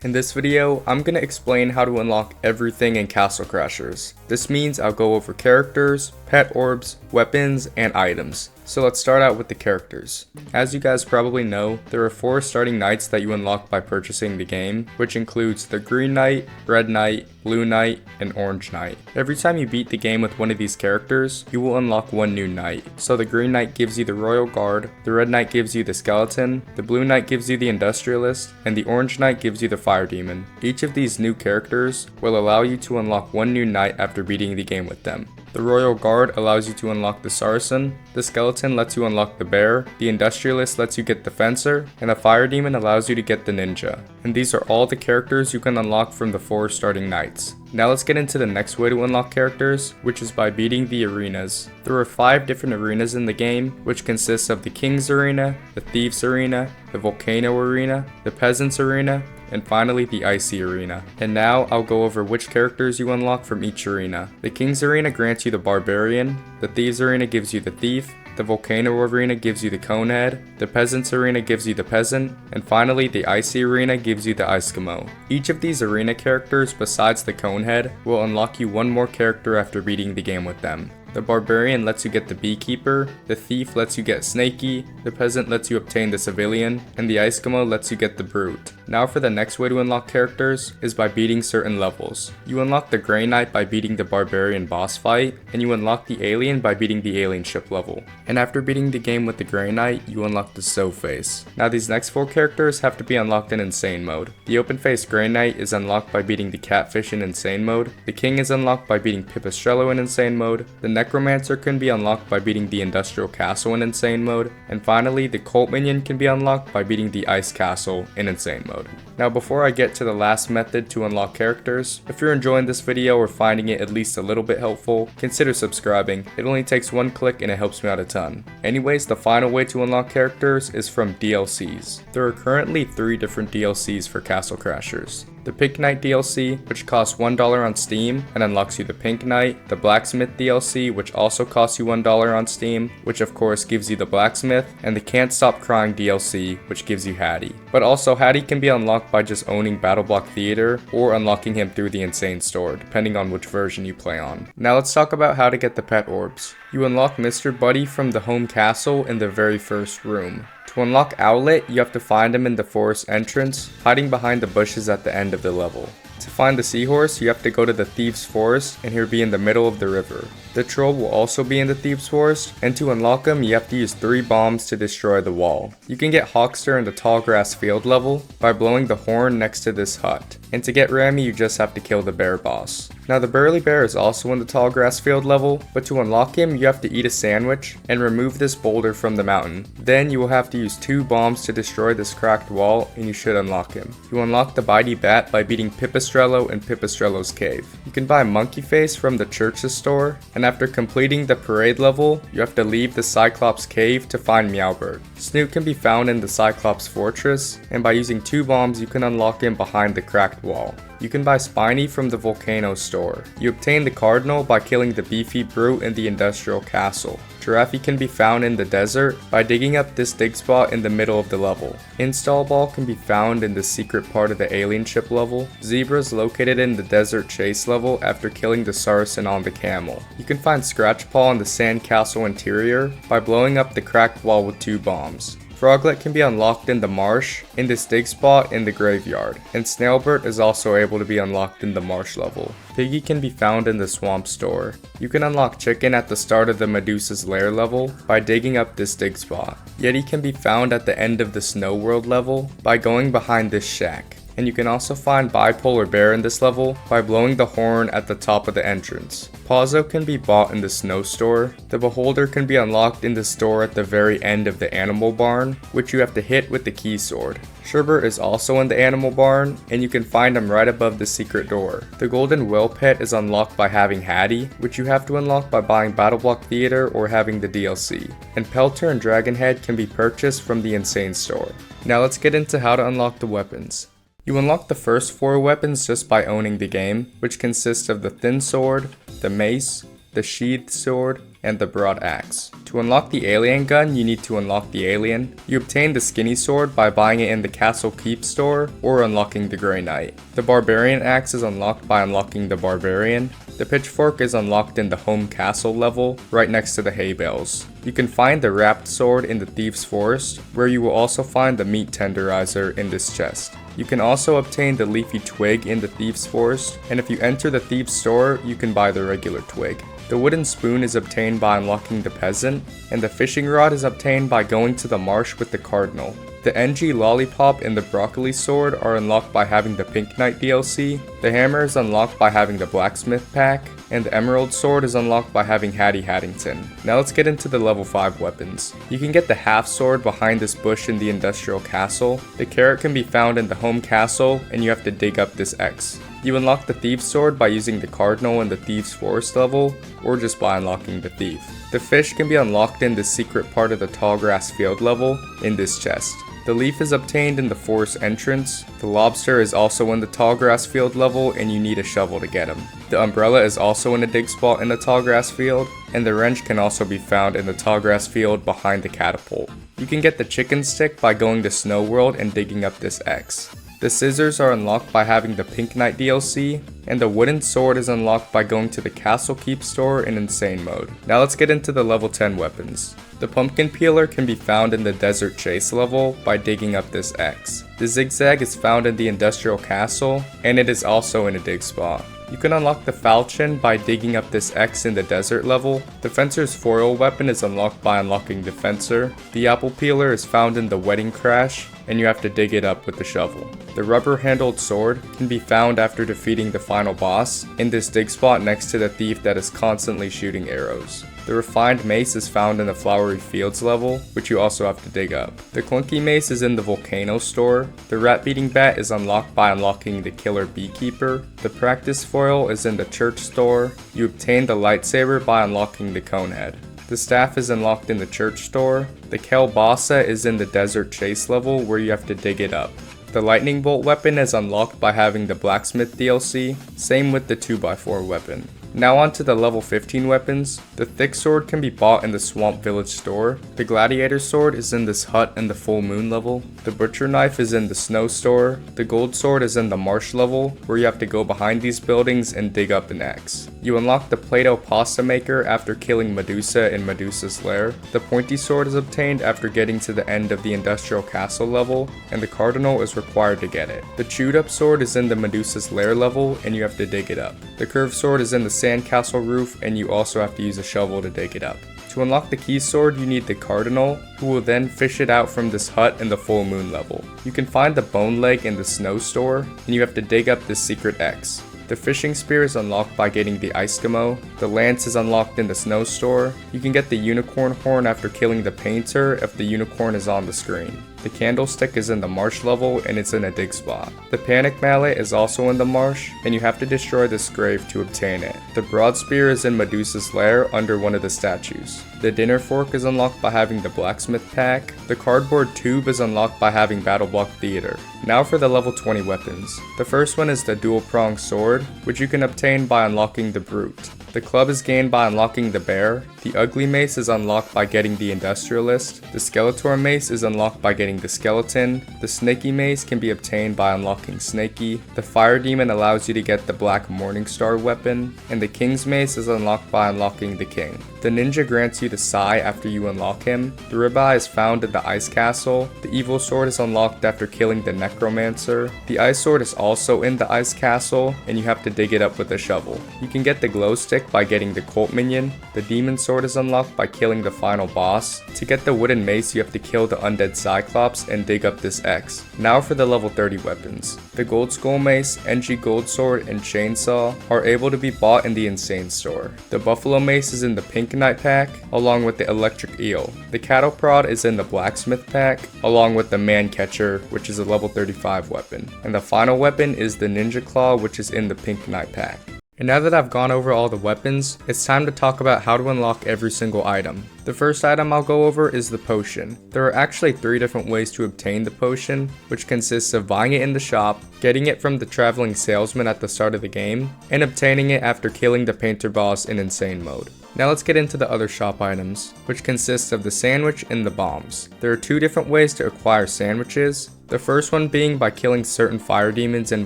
In this video, I'm going to explain how to unlock everything in Castle Crashers. This means I'll go over characters, pet orbs, weapons, and items. So let's start out with the characters. As you guys probably know, there are 4 starting knights that you unlock by purchasing the game, which includes the Green Knight, Red Knight, Blue Knight, and Orange Knight. Every time you beat the game with one of these characters, you will unlock one new knight. So the Green Knight gives you the Royal Guard, the Red Knight gives you the Skeleton, the Blue Knight gives you the Industrialist, and the Orange Knight gives you the Fire Demon. Each of these new characters will allow you to unlock one new knight after beating the game with them. The Royal Guard allows you to unlock the Saracen, the Skeleton lets you unlock the Bear, the Industrialist lets you get the Fencer, and the Fire Demon allows you to get the Ninja. And these are all the characters you can unlock from the 4 starting knights. Now let's get into the next way to unlock characters, which is by beating the arenas. There are 5 different arenas in the game, which consists of the King's Arena, the Thieves Arena, the Volcano Arena, the Peasants Arena, and finally the Icy Arena. And now I'll go over which characters you unlock from each arena. The King's Arena grants you the Barbarian, the Thieves Arena gives you the Thief, the Volcano Arena gives you the Conehead, the Peasants Arena gives you the Peasant, and finally the Icy Arena gives you the Eskimo. Each of these arena characters besides the Conehead will unlock you one more character after beating the game with them. The Barbarian lets you get the Beekeeper, the Thief lets you get Snaky, the Peasant lets you obtain the Civilian, and the Eskimo lets you get the Brute. Now for the next way to unlock characters is by beating certain levels. You unlock the Grey Knight by beating the Barbarian boss fight, and you unlock the Alien by beating the Alien ship level. And after beating the game with the Grey Knight, you unlock the Stove Face. Now these next 4 characters have to be unlocked in Insane mode. The Open Face Grey Knight is unlocked by beating the Catfish in Insane mode, the King is unlocked by beating Pipistrello in Insane mode, the Necromancer can be unlocked by beating the Industrial Castle in Insane mode, and finally the Cult Minion can be unlocked by beating the Ice Castle in Insane mode. Now before I get to the last method to unlock characters, if you're enjoying this video or finding it at least a little bit helpful, consider subscribing. It only takes 1 click and it helps me out a ton. Anyways, the final way to unlock characters is from DLCs. There are currently 3 different DLCs for Castle Crashers. The Pink Knight DLC, which costs $1 on Steam and unlocks you the Pink Knight, the Blacksmith DLC, which also costs you $1 on Steam, which of course gives you the Blacksmith, and the Can't Stop Crying DLC, which gives you Hattie. But also Hattie can be unlocked by just owning BattleBlock Theater or unlocking him through the Insane Store, depending on which version you play on. Now let's talk about how to get the pet orbs. You unlock Mr. Buddy from the home castle in the very first room. To unlock Owlet, you have to find him in the forest entrance, hiding behind the bushes at the end of the level. To find the Seahorse, you have to go to the Thieves' Forest, and he'll be in the middle of the river. The Troll will also be in the Thieves' Forest, and to unlock him, you have to use 3 bombs to destroy the wall. You can get Hawkster in the Tall Grass Field level by blowing the horn next to this hut. And to get Rammy, you just have to kill the bear boss. Now the Burly Bear is also in the Tall Grass Field level, but to unlock him, you have to eat a sandwich and remove this boulder from the mountain. Then you will have to use 2 bombs to destroy this cracked wall, and you should unlock him. You unlock the Bitey Bat by beating Pipistrello in Pipistrello's cave. You can buy Monkey Face from the church's store, and after completing the parade level, you have to leave the Cyclops cave to find Meowbird. Snoot can be found in the Cyclops fortress, and by using 2 bombs you can unlock him behind the cracked wall. You can buy Spiny from the Volcano store. You obtain the Cardinal by killing the Beefy Brute in the Industrial Castle. Giraffe can be found in the desert by digging up this dig spot in the middle of the level. Install Ball can be found in the secret part of the alien ship level. Zebra is located in the desert chase level after killing the Saracen on the camel. You can find Scratch Paw in the sand castle interior by blowing up the cracked wall with 2 bombs. Froglet can be unlocked in the marsh, in this dig spot in the graveyard, and Snailbert is also able to be unlocked in the marsh level. Piggy can be found in the swamp store. You can unlock Chicken at the start of the Medusa's lair level by digging up this dig spot. Yeti can be found at the end of the Snow World level by going behind this shack. And you can also find Bipolar Bear in this level by blowing the horn at the top of the entrance. Pazzo can be bought in the Snow Store. The Beholder can be unlocked in the store at the very end of the Animal Barn, which you have to hit with the Key Sword. Sherbert is also in the Animal Barn, and you can find him right above the secret door. The Golden Whale Pet is unlocked by having Hattie, which you have to unlock by buying BattleBlock Theater or having the DLC. And Pelter and Dragonhead can be purchased from the Insane Store. Now let's get into how to unlock the weapons. You unlock the first 4 weapons just by owning the game, which consists of the Thin Sword, the Mace, the Sheathed Sword, and the broad axe. To unlock the alien gun, you need to unlock the alien. You obtain the skinny sword by buying it in the Castle Keep store or unlocking the Grey Knight. The barbarian axe is unlocked by unlocking the barbarian. The pitchfork is unlocked in the home castle level, right next to the hay bales. You can find the wrapped sword in the Thieves' Forest, where you will also find the meat tenderizer in this chest. You can also obtain the leafy twig in the Thieves' Forest, and if you enter the Thieves' store, you can buy the regular twig. The wooden spoon is obtained by unlocking the peasant, and the fishing rod is obtained by going to the marsh with the cardinal. The NG lollipop and the broccoli sword are unlocked by having the Pink Knight DLC, the hammer is unlocked by having the blacksmith pack, and the emerald sword is unlocked by having Hattie Haddington. Now let's get into the level 5 weapons. You can get the half sword behind this bush in the industrial castle. The carrot can be found in the home castle, and you have to dig up this X. You unlock the Thieves' Sword by using the Cardinal in the Thieves' Forest level, or just by unlocking the Thief. The fish can be unlocked in the secret part of the Tall Grass Field level, in this chest. The leaf is obtained in the forest entrance. The lobster is also in the Tall Grass Field level, and you need a shovel to get him. The umbrella is also in a dig spot in the Tall Grass Field, and the wrench can also be found in the Tall Grass Field behind the catapult. You can get the chicken stick by going to Snow World and digging up this X. The scissors are unlocked by having the Pink Knight DLC, and the wooden sword is unlocked by going to the Castle Keep store in Insane mode. Now let's get into the level 10 weapons. The pumpkin peeler can be found in the Desert Chase level by digging up this X. The zigzag is found in the Industrial Castle, and it is also in a dig spot. You can unlock the falchion by digging up this X in the desert level. The fencer's foil weapon is unlocked by unlocking the fencer. The apple peeler is found in the wedding crash, and you have to dig it up with the shovel. The rubber-handled sword can be found after defeating the final boss in this dig spot next to the thief that is constantly shooting arrows. The refined mace is found in the Flowery Fields level, which you also have to dig up. The clunky mace is in the Volcano store. The rat-beating bat is unlocked by unlocking the Killer Beekeeper. The practice foil is in the church store. You obtain the lightsaber by unlocking the Conehead. The staff is unlocked in the church store. The Kelbasa is in the Desert Chase level, where you have to dig it up. The lightning bolt weapon is unlocked by having the blacksmith DLC, same with the 2x4 weapon. Now on to the level 15 weapons. The thick sword can be bought in the Swamp Village store. The gladiator sword is in this hut in the full moon level. The butcher knife is in the snow store. The gold sword is in the marsh level, where you have to go behind these buildings and dig up an axe. You unlock the Play-Doh pasta maker after killing Medusa in Medusa's lair. The pointy sword is obtained after getting to the end of the industrial castle level, and the cardinal is required to get it. The chewed up sword is in the Medusa's lair level, and you have to dig it up. The curved sword is in the sandcastle roof, and you also have to use a shovel to dig it up. To unlock the key sword, you need the cardinal, who will then fish it out from this hut in the full moon level. You can find the bone leg in the snow store, and you have to dig up this secret X. The fishing spear is unlocked by getting the Eskimo. The lance is unlocked in the snow store. You can get the unicorn horn after killing the painter if the unicorn is on the screen. The candlestick is in the marsh level, and it's in a dig spot. The panic mallet is also in the marsh, and you have to destroy this grave to obtain it. The broad spear is in Medusa's lair under one of the statues. The dinner fork is unlocked by having the blacksmith pack. The cardboard tube is unlocked by having Battle Block Theater. Now for the level 20 weapons. The first one is the dual prong sword, which you can obtain by unlocking the brute. The club is gained by unlocking the bear. The ugly mace is unlocked by getting the industrialist. The Skeletor mace is unlocked by getting the skeleton. The snaky mace can be obtained by unlocking snaky. The fire demon allows you to get the black morningstar weapon. And the king's mace is unlocked by unlocking the king. The ninja grants you the sai after you unlock him. The ribeye is found at the ice castle. The evil sword is unlocked after killing the necromancer. The ice sword is also in the ice castle, and you have to dig it up with a shovel. You can get the glow stick by getting the cult minion. The demon sword is unlocked by killing the final boss. To get the wooden mace, you have to kill the undead cyclops and dig up this X. Now for the level 30 weapons. The gold skull mace, NG gold sword, and chainsaw are able to be bought in the insane store. The buffalo mace is in the pink knight pack, along with the electric eel. The cattle prod is in the blacksmith pack, along with the man catcher, which is a level 35 weapon. And the final weapon is the ninja claw, which is in the pink knight pack. And now that I've gone over all the weapons, it's time to talk about how to unlock every single item. The first item I'll go over is the potion. There are actually 3 different ways to obtain the potion, which consists of buying it in the shop, getting it from the traveling salesman at the start of the game, and obtaining it after killing the painter boss in insane mode. Now let's get into the other shop items, which consists of the sandwich and the bombs. There are two different ways to acquire sandwiches, the first one being by killing certain fire demons in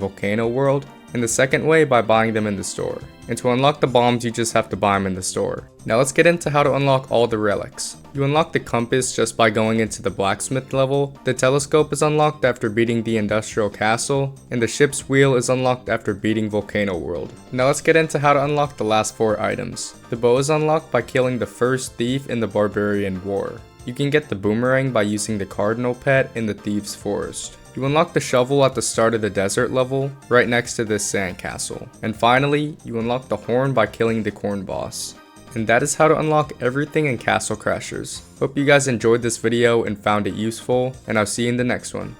Volcano World, and the second way by buying them in the store. And to unlock the bombs, you just have to buy them in the store. Now let's get into how to unlock all the relics. You unlock the compass just by going into the blacksmith level, the telescope is unlocked after beating the industrial castle, and the ship's wheel is unlocked after beating Volcano World. Now let's get into how to unlock the last 4 items. The bow is unlocked by killing the first thief in the Barbarian War. You can get the boomerang by using the cardinal pet in the Thieves' Forest. You unlock the shovel at the start of the desert level, right next to this sandcastle. And finally, you unlock the horn by killing the corn boss. And that is how to unlock everything in Castle Crashers. Hope you guys enjoyed this video and found it useful, and I'll see you in the next one.